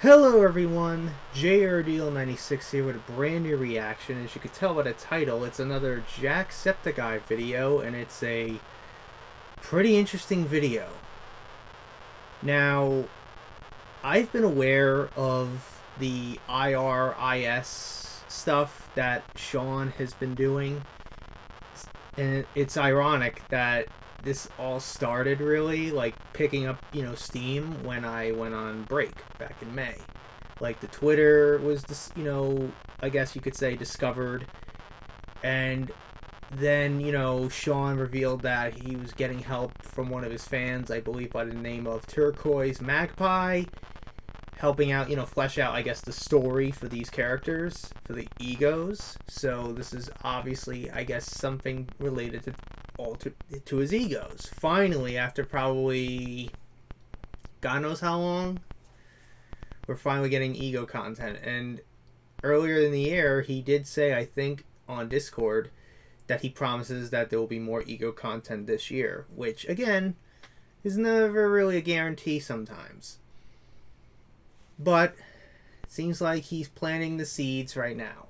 Hello everyone, JRDL96 here with a brand new reaction. As you can tell by the title, it's another Jacksepticeye video, and it's a pretty interesting video. Now, I've been aware of the IRIS stuff that Sean has been doing, and it's ironic that this all started really like picking up, steam when I went on break back in May. Like the Twitter was this, I guess you could say discovered, and then, Sean revealed that he was getting help from one of his fans, I believe by the name of Turquoise Magpie, helping out, flesh out, I guess, the story for these characters, for the egos. So this is obviously, I guess, something related to his egos. Finally, after probably God knows how long, we're finally getting ego content. And earlier in the year, he did say, I think, on Discord, that he promises that there will be more ego content this year, which, again, is never really a guarantee sometimes. But it seems like he's planting the seeds right now.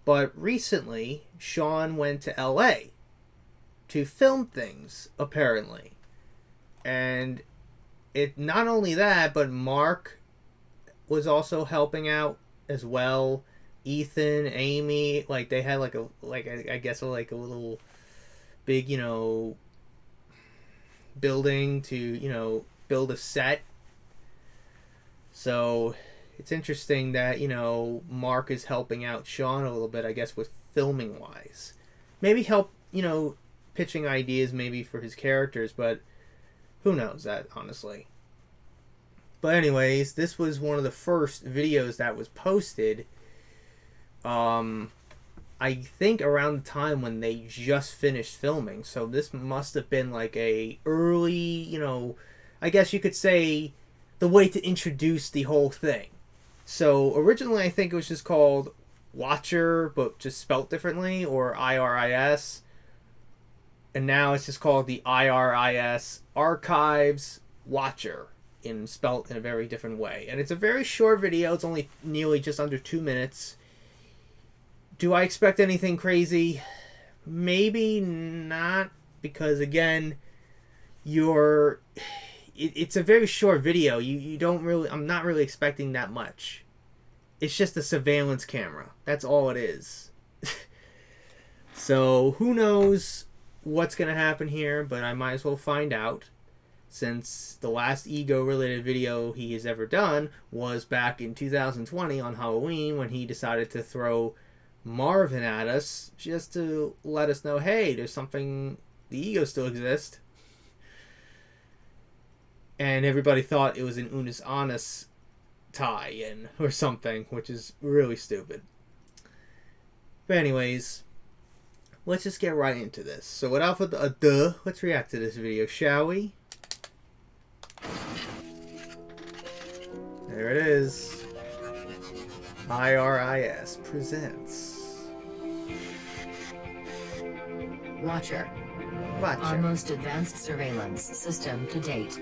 But recently, Sean went to LA to film things, apparently. And it not only that, but Mark was also helping out as well. Ethan, Amy, like they had I guess a little big, building to, build a set. So it's interesting that, Mark is helping out Sean a little bit, I guess, with filming wise. Maybe help, pitching ideas maybe for his characters, but who knows that, honestly. But anyways, this was one of the first videos that was posted, I think around the time when they just finished filming. So this must have been like a early, I guess you could say the way to introduce the whole thing. So originally I think it was just called Watcher, but just spelt differently, or IRIS. And now it's just called the IRIS Archives Watcher, spelt in a very different way. And it's a very short video. It's only nearly just under 2 minutes. Do I expect anything crazy? Maybe not, because again, it's a very short video. You don't really, I'm not really expecting that much. It's just a surveillance camera. That's all it is. So who knows what's going to happen here, but I might as well find out, since the last ego related video he has ever done was back in 2020 on Halloween, when he decided to throw Marvin at us just to let us know, hey, there's something, the ego still exists. And everybody thought it was an Unis Honest tie-in or something, which is really stupid. But anyways, let's just get right into this. So without further ado, let's react to this video, shall we? There it is. IRIS presents Watcher. Our most advanced surveillance system to date.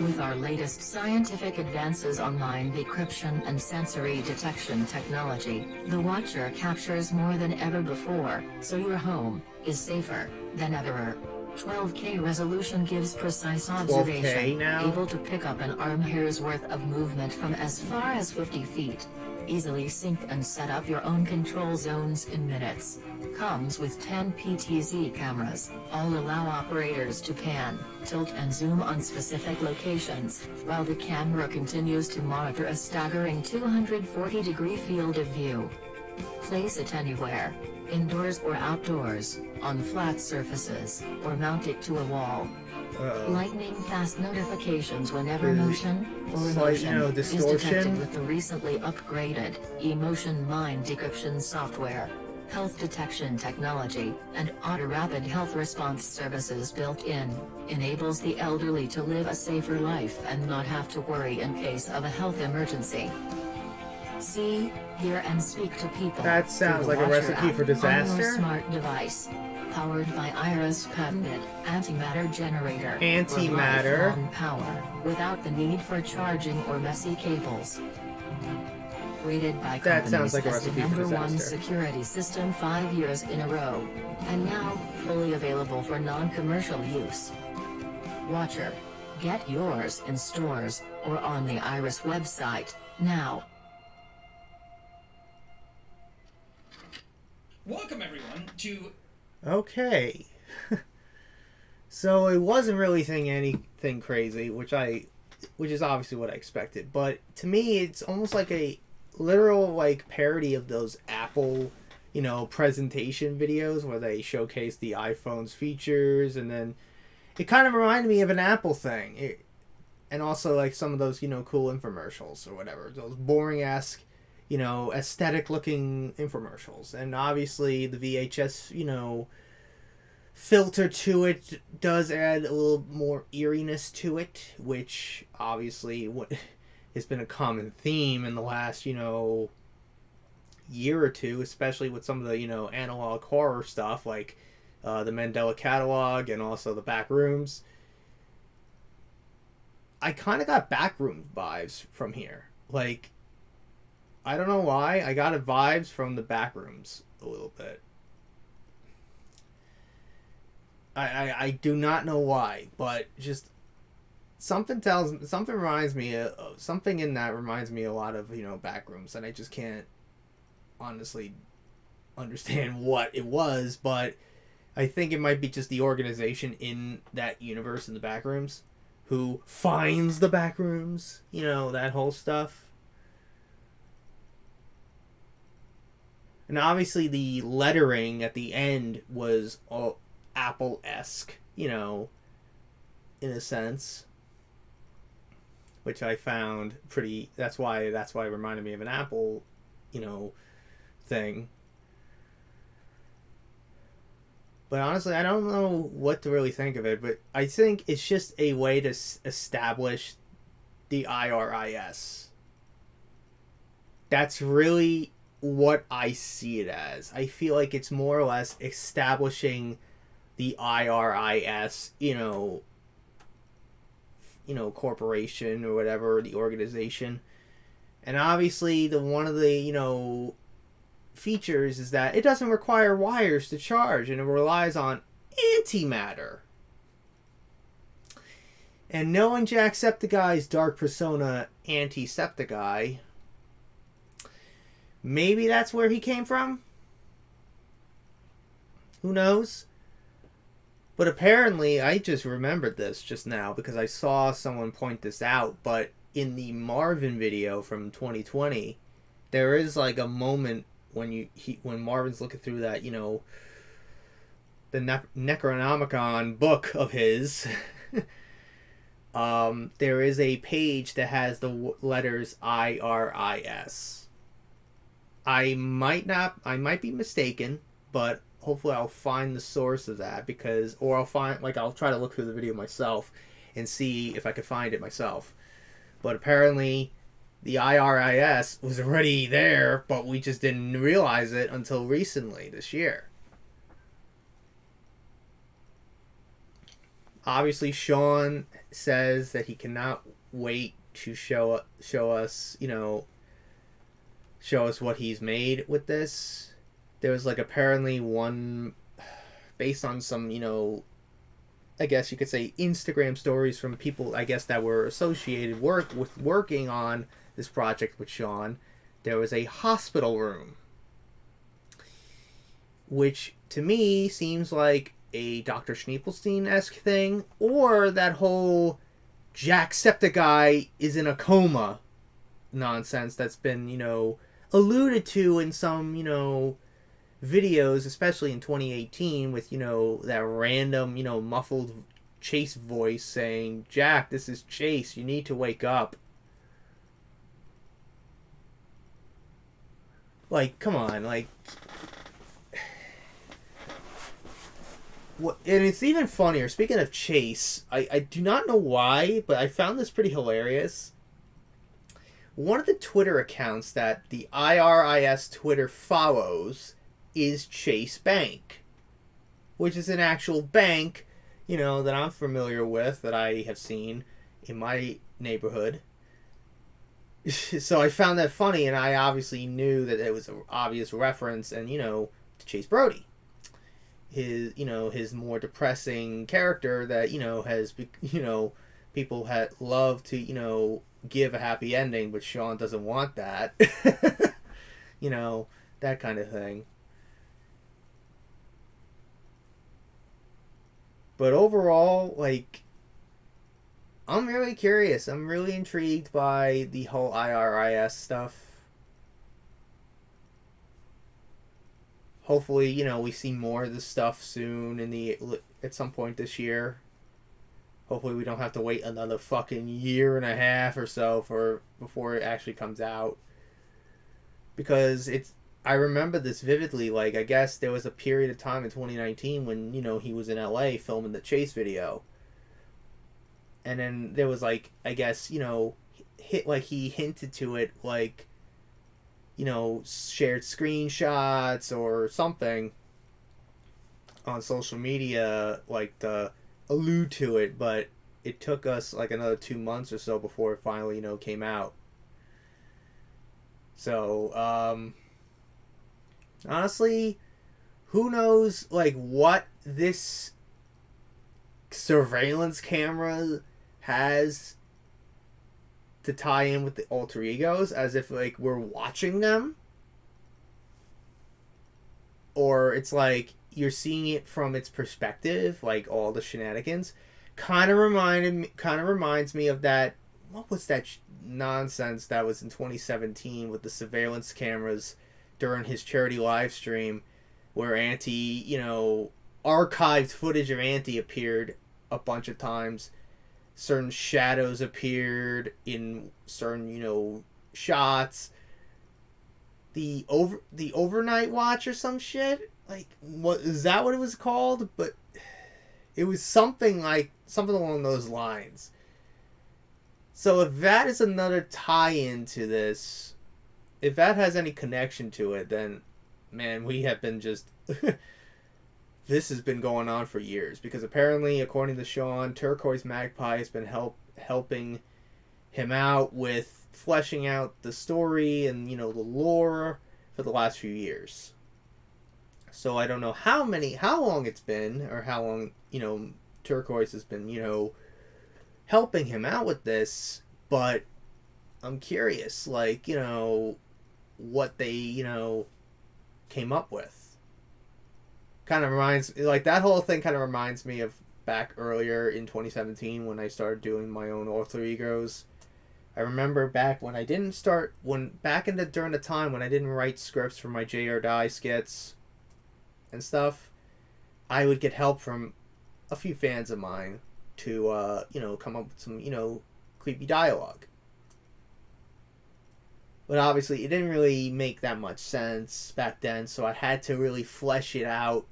With our latest scientific advances on mind decryption and sensory detection technology, the Watcher captures more than ever before, so your home is safer than ever. 12K resolution gives precise observation, able to pick up an arm hair's worth of movement from as far as 50 feet. Easily sync and set up your own control zones in minutes. Comes with 10 PTZ cameras, all allow operators to pan, tilt and zoom on specific locations, while the camera continues to monitor a staggering 240-degree field of view. Place it anywhere, indoors or outdoors, on flat surfaces, or mount it to a wall. Lightning-fast notifications whenever motion or emotion is detected with the recently upgraded Emotion Mind Decryption software. Health detection technology and auto-rapid health response services built in, enables the elderly to live a safer life and not have to worry in case of a health emergency. See, hear and speak to people. That sounds like a recipe for disaster. On your smart device. powered by Iris patented antimatter generator. Antimatter. For lifelong power, without the need for charging or messy cables. Rated by That companies sounds like a as the recipe for #1 disaster. security system 5 years in a row, and now fully available for non-commercial use. Watcher, get yours in stores or on the Iris website now. Welcome everyone to... Okay. So it wasn't really anything crazy, which is obviously what I expected. But to me, it's almost like a literal like parody of those Apple, presentation videos where they showcase the iPhone's features, and then it kind of reminded me of an Apple thing. And also like some of those, cool infomercials or whatever. Those boring-esque, aesthetic-looking infomercials. And obviously the VHS, filter to it does add a little more eeriness to it, which obviously has been a common theme in the last, year or two, especially with some of the, analog horror stuff like the Mandela Catalog and also the Backrooms. I kind of got Backroom vibes from here. Like, I don't know why. I got vibes from the Backrooms a little bit. I do not know why, but just something reminds me of something in that reminds me a lot of, Backrooms, and I just can't honestly understand what it was, but I think it might be just the organization in that universe in the Backrooms who finds the Backrooms, that whole stuff. And obviously the lettering at the end was all Apple-esque, in a sense, which I found pretty. That's why it reminded me of an Apple, thing. But honestly, I don't know what to really think of it. But I think it's just a way to establish the IRIS. That's really what I see it as. I feel like it's more or less establishing the IRIS, corporation or whatever, the organization. And obviously one of the, features is that it doesn't require wires to charge, and it relies on antimatter. And knowing Jacksepticeye's dark persona, Antisepticeye, maybe that's where he came from? Who knows? But apparently, I just remembered this just now because I saw someone point this out, but in the Marvin video from 2020, there is like a moment when Marvin's looking through that, the Necronomicon book of his, there is a page that has the letters IRIS. I might be mistaken, but hopefully I'll find the source of that I'll try to look through the video myself and see if I could find it myself. But apparently the IRIS was already there, but we just didn't realize it until recently this year. Obviously, Sean says that he cannot wait to show us, show us what he's made with this. There was like apparently one based on some, I guess you could say Instagram stories from people, I guess, that were associated working on this project with Sean. There was a hospital room, which to me seems like a Dr. Schneepelstein-esque thing, or that whole Jacksepticeye is in a coma nonsense that's been, alluded to in some, videos, especially in 2018 with, that random, muffled Chase voice saying, "Jack, this is Chase, you need to wake up." Like, come on, like... What, and it's even funnier, speaking of Chase, I do not know why, but I found this pretty hilarious. One of the Twitter accounts that the IRIS Twitter follows is Chase Bank. which is an actual bank, that I'm familiar with, that I have seen in my neighborhood. So I found that funny, and I obviously knew that it was an obvious reference, and, to Chase Brody. His more depressing character that, has, people love to, give a happy ending, but Sean doesn't want that. That kind of thing. But overall, like, I'm really curious. I'm really intrigued by the whole IRIS stuff. Hopefully, we see more of this stuff soon at some point this year. Hopefully we don't have to wait another fucking year and a half or so before it actually comes out. Because I remember this vividly. Like, I guess there was a period of time in 2019 when, he was in LA filming the Chase video. And then there was, like, I guess, he hinted to it, like, shared screenshots or something on social media, like, to allude to it, but it took us, like, another 2 months or so before it finally, came out. So, honestly, who knows, like, what this surveillance camera has to tie in with the alter egos, as if, like, we're watching them, or it's like you're seeing it from its perspective, like all the shenanigans. Kind of reminds me of that. What was that nonsense that was in 2017 with the surveillance cameras during his charity live stream, where archived footage of Anti appeared a bunch of times. Certain shadows appeared in certain, shots. The overnight watch or some shit? Like, what is that what it was called? But it was something along those lines. So if that is another tie-in to this, if that has any connection to it, then, man, we have been just... This has been going on for years, because apparently, according to Sean, Turquoise Magpie has been helping him out with fleshing out the story and, the lore for the last few years. So I don't know how long it's been, or how long, Turquoise has been, helping him out with this, but I'm curious, like, what they, came up with. Kind of that whole thing kind of reminds me of back earlier in 2017 when I started doing my own alter egos. I remember back when during the time when I didn't write scripts for my J.R. Die skits and stuff, I would get help from a few fans of mine to, come up with some, creepy dialogue. But obviously it didn't really make that much sense back then, so I had to really flesh it out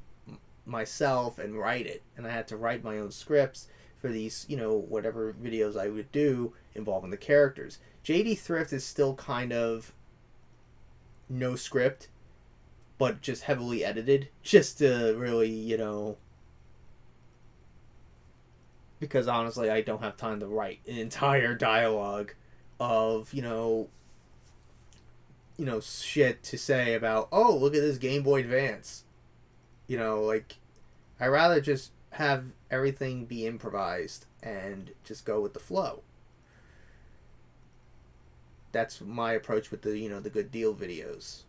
myself and write it. And I had to write my own scripts for these, whatever videos I would do involving the characters. JD Thrift is still kind of no script, but just heavily edited, just to really, because honestly I don't have time to write an entire dialogue of, shit to say about, oh, look at this Game Boy Advance. Like, I'd rather just have everything be improvised and just go with the flow. That's my approach with the, the Good Deal videos.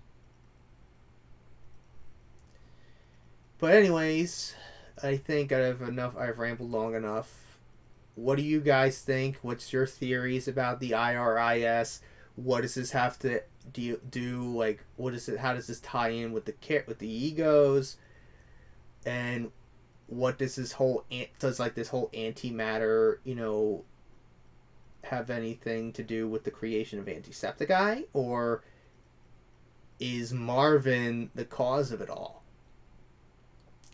But anyways, I think I've rambled long enough. What do you guys think? What's your theories about the IRIS? What does this have to do? Like, what is it? How does this tie in with the egos? And what does this whole antimatter, have anything to do with the creation of Antisepticeye? Or is Marvin the cause of it all?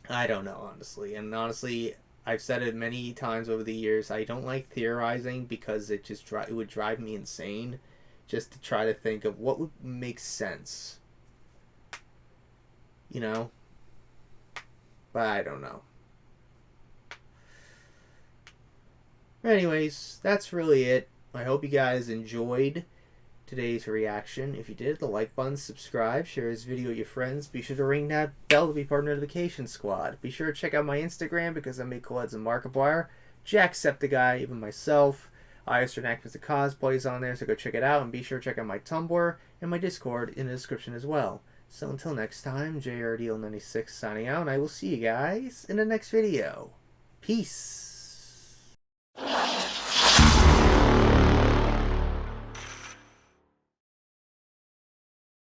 I don't know, honestly. And honestly, I've said it many times over the years, I don't like theorizing because it would drive me insane just to try to think of what would make sense. But I don't know. Anyways, that's really it. I hope you guys enjoyed today's reaction. If you did, the like button, subscribe, share this video with your friends. Be sure to ring that bell to be part of the notification squad. Be sure to check out my Instagram because I make collabs in Markiplier, Jacksepticeye, even myself. I also act with the cosplays on there, so go check it out. And be sure to check out my Tumblr and my Discord in the description as well. So until next time, JRDL96 signing out, and I will see you guys in the next video. Peace.